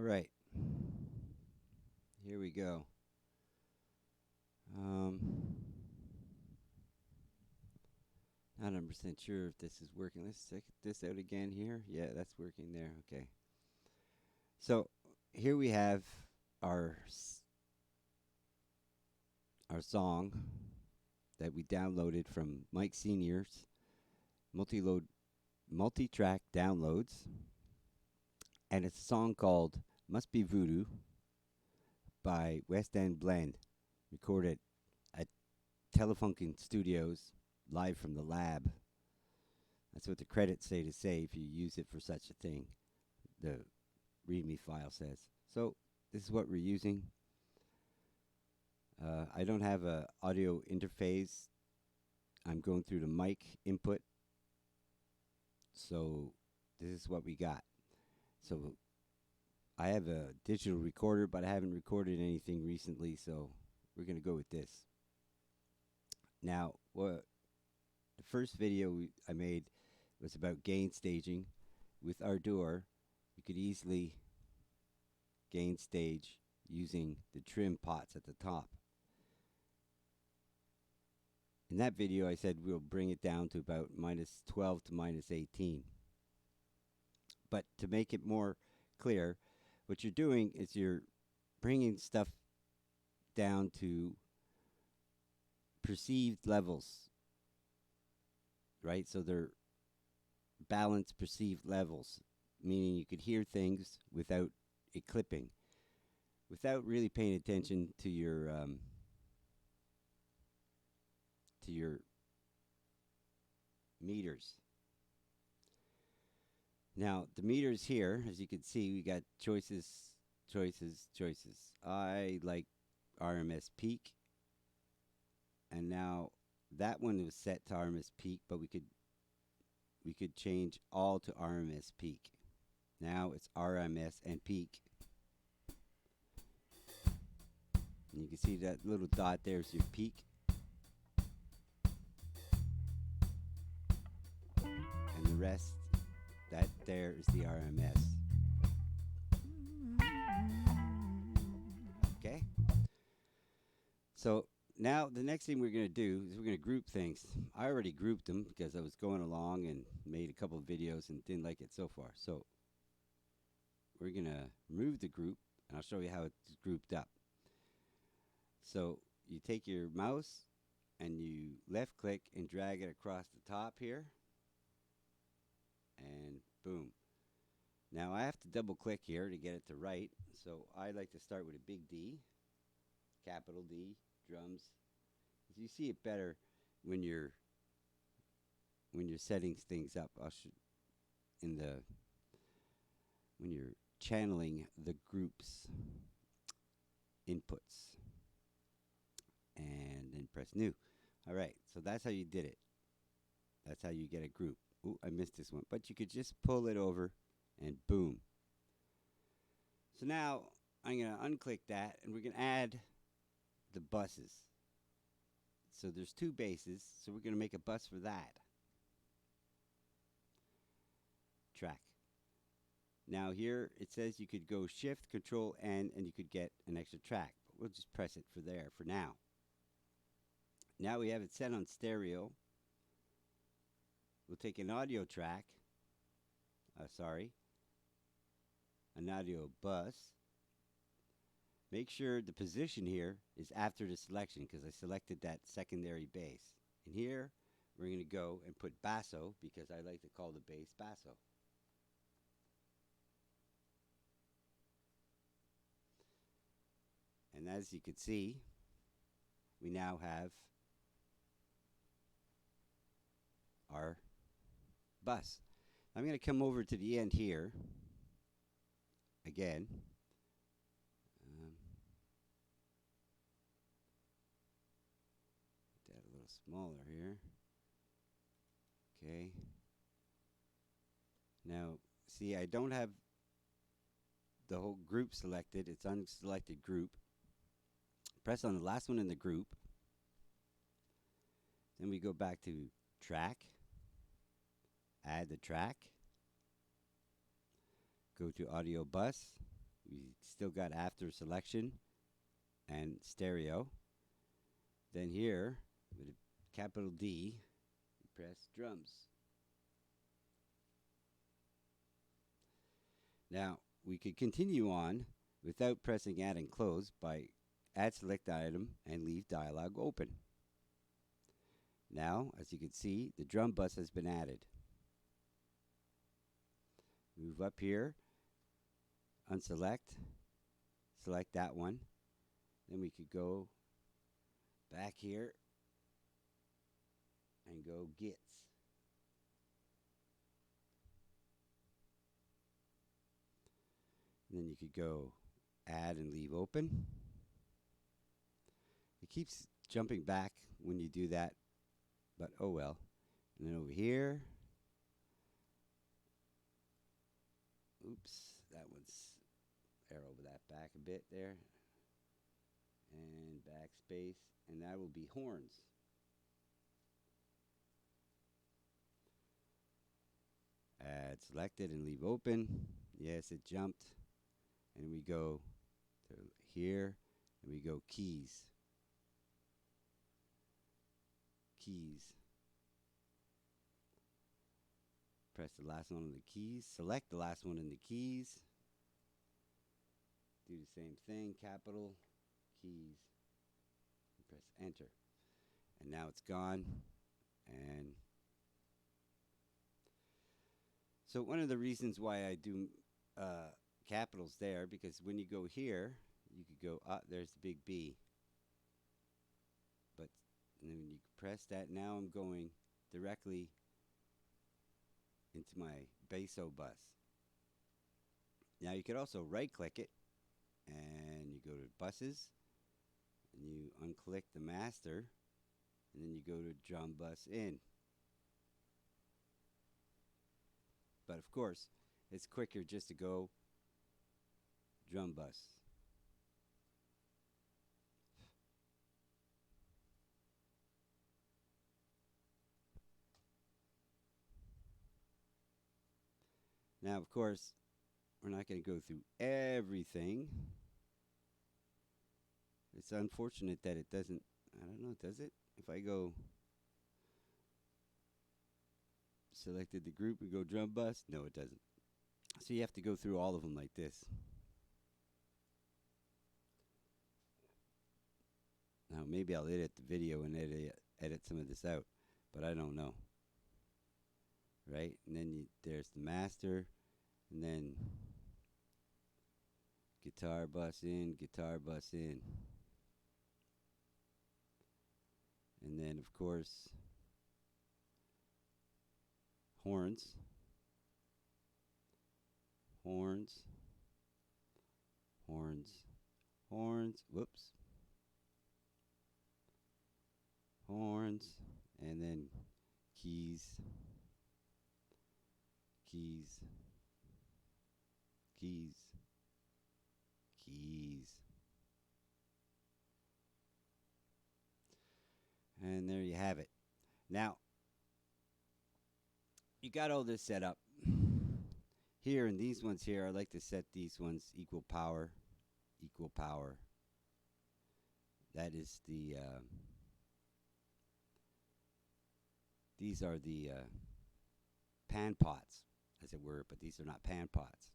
right. Here we go. Um, Not 100% sure if this is working. Let's check this out again here. Yeah, that's working there. Okay. So here we have our our song that we downloaded from Mike Senior's multi-track downloads, and it's a song called "Must Be Voodoo" by West End Blend, recorded at Telefunken Studios, live from the lab. That's what the credits say if you use it for such a thing. The README file says. So this is what we're using. I don't have a audio interface. I'm going through the mic input. So this is what we got. So I have a digital recorder, but I haven't recorded anything recently, so we're going to go with this. Now, the first video I made was about gain staging. With ardour, you could easily gain stage using the trim pots at the top. In that video, I said we'll bring it down to about minus 12 to minus 18. But to make it more clear, what you're doing is you're bringing stuff down to perceived levels, right? So they're balanced perceived levels, meaning you could hear things without it clipping, without really paying attention to your meters. Now, the meters here, as you can see, we got choices. I like RMS peak. And now that one was set to RMS peak, but we could change all to RMS peak. Now it's RMS and peak. And you can see that little dot there is your peak. And the rest, that there is the RMS. Okay? So now the next thing we're going to do is we're going to group things. I already grouped them because I was going along and made a couple of videos and didn't like it so far. So we're going to remove the group, and I'll show you how it's grouped up. So you take your mouse and you left click and drag it across the top here. And boom. Now I have to double click here to get it to right. So I like to start with a big D, capital D, drums. You see it better when you're setting things up. When you're channeling the group's inputs, and then press new. All right, so that's how you did it. That's how you get a group. Ooh, I missed this one, but you could just pull it over, and boom. So now I'm going to unclick that, and we're going to add the buses. So there's two basses, so we're going to make a bus for that track. Now here it says you could go Shift, Control, N, and you could get an extra track. But we'll just press it for there for now. Now we have it set on stereo. We'll take an audio track. An audio bus. Make sure the position here is after the selection because I selected that secondary bass. And here we're going to go and put basso because I like to call the bass basso. And as you can see, we now have our bus. I'm going to come over to the end here again. That a little smaller here. Okay. Now, see, I don't have the whole group selected. It's unselected group. Press on the last one in the group. Then we go back to track. Add the track. Go to audio bus. We still got after selection and stereo. Then here, with a capital D, you press drums. Now, we could continue on without pressing add and close by add select item and leave dialog open. Now, as you can see, the drum bus has been added. Move up here, unselect, select that one. Then we could go back here and go gits. And then you could go add and leave open. It keeps jumping back when you do that, but oh well. And then over here, oops, that one's arrow that back a bit there. And backspace, and that will be horns. Add selected and leave open. Yes, it jumped. And we go to here, and we go keys. Keys. Press the last one on the keys. Select the last one in the keys. Do the same thing, capital, keys, and press enter. And now it's gone. And so one of the reasons why I do capitals there, because when you go here, you could go, there's the big B. But then when you press that, now I'm going directly into my basso bus. Now you could also right click it, and you go to buses, and you unclick the master, and then you go to drum bus in. But of course, it's quicker just to go drum bus. Now, of course, we're not going to go through everything. It's unfortunate that it doesn't, I don't know, does it? If I go selected the group and go drum bus, no, it doesn't. So you have to go through all of them like this. Now, maybe I'll edit the video and edit some of this out, but I don't know. Right? And then there's the master, and then guitar bus in, guitar bus in. And then, of course, horns, horns, horns, horns, whoops, horns, and then keys, keys, keys, keys. And there you have it. Now, you got all this set up. Here, in these ones here, I like to set these ones equal power, equal power. That is the, these are the pan pots, as it were, but these are not pan pots.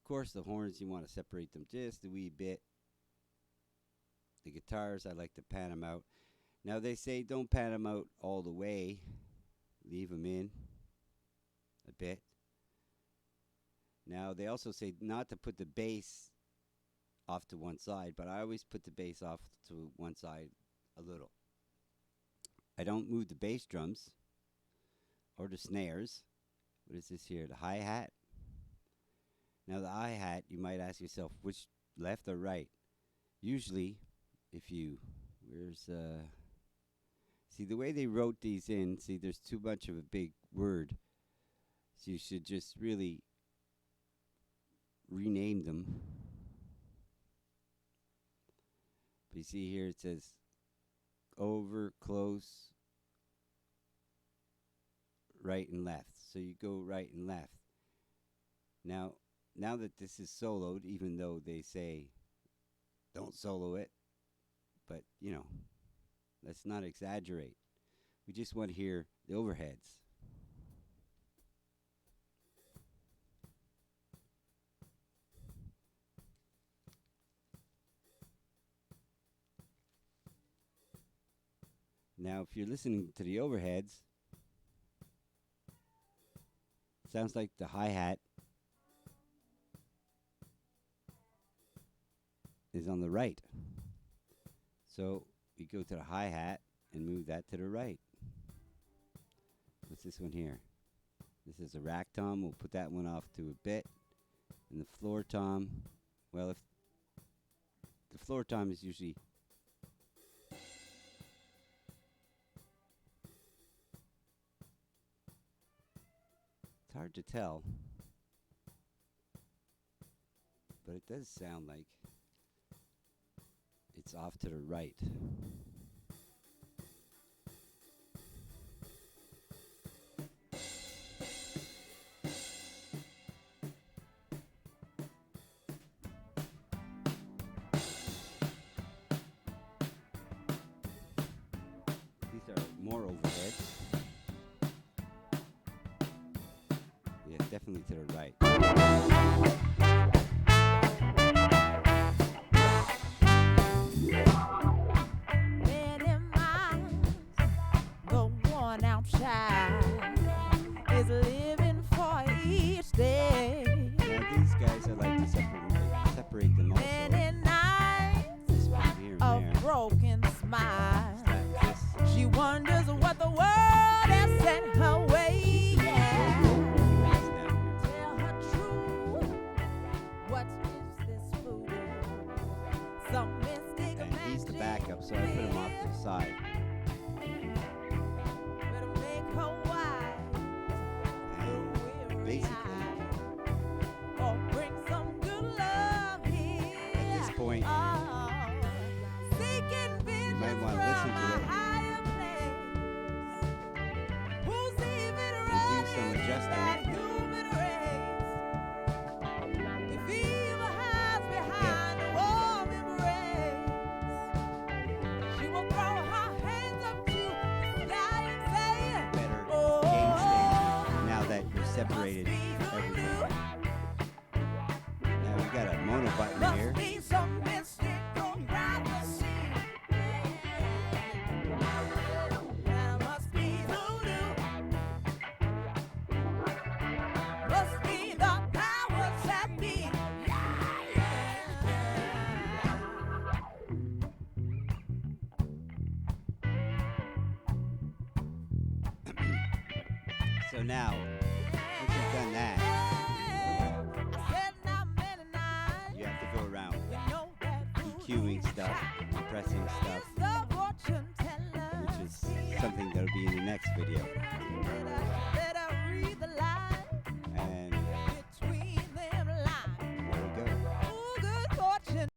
Of course, the horns, you want to separate them just a wee bit. The guitars, I like to pan them out. Now, they say don't pan them out all the way. Leave them in a bit. Now, they also say not to put the bass off to one side, but I always put the bass off to one side a little. I don't move the bass drums or the snares. What is this here? The hi-hat. Now, the hi-hat, you might ask yourself, which left or right? Usually, if you, see, the way they wrote these in, see, there's too much of a big word. So you should just really rename them. But you see here it says over, close, right and left. So you go right and left. Now, now that this is soloed, even though they say don't solo it, but let's not exaggerate. We just want to hear the overheads. Now, if you're listening to the overheads, sounds like the hi-hat is on the right. So we go to the hi-hat and move that to the right. What's this one here? This is a rack tom. We'll put that one off to a bit. And the floor tom, well, if the floor tom is usually it's hard to tell, but it does sound like it's off to the right. These are more overheads. Yeah, definitely to the right. Is living for each day. Now these guys I like to separate them also. Many nights This one here and of there. broken smile. Like this. She wonders what the world has sent her way. Yeah. Tell her true. What is this voodoo? Some mystic And he's the backup, so I put him off to the side. Better make her wise. And basically, Or bring some good love here. at this point, You might wanna listen to it. And do some adjusting. Better game stand now that you've separated everything. Now we got a mono button here. So now, once you've done that, you have to go around EQing stuff, compressing stuff, which is something that'll be in the next video. Better read the line.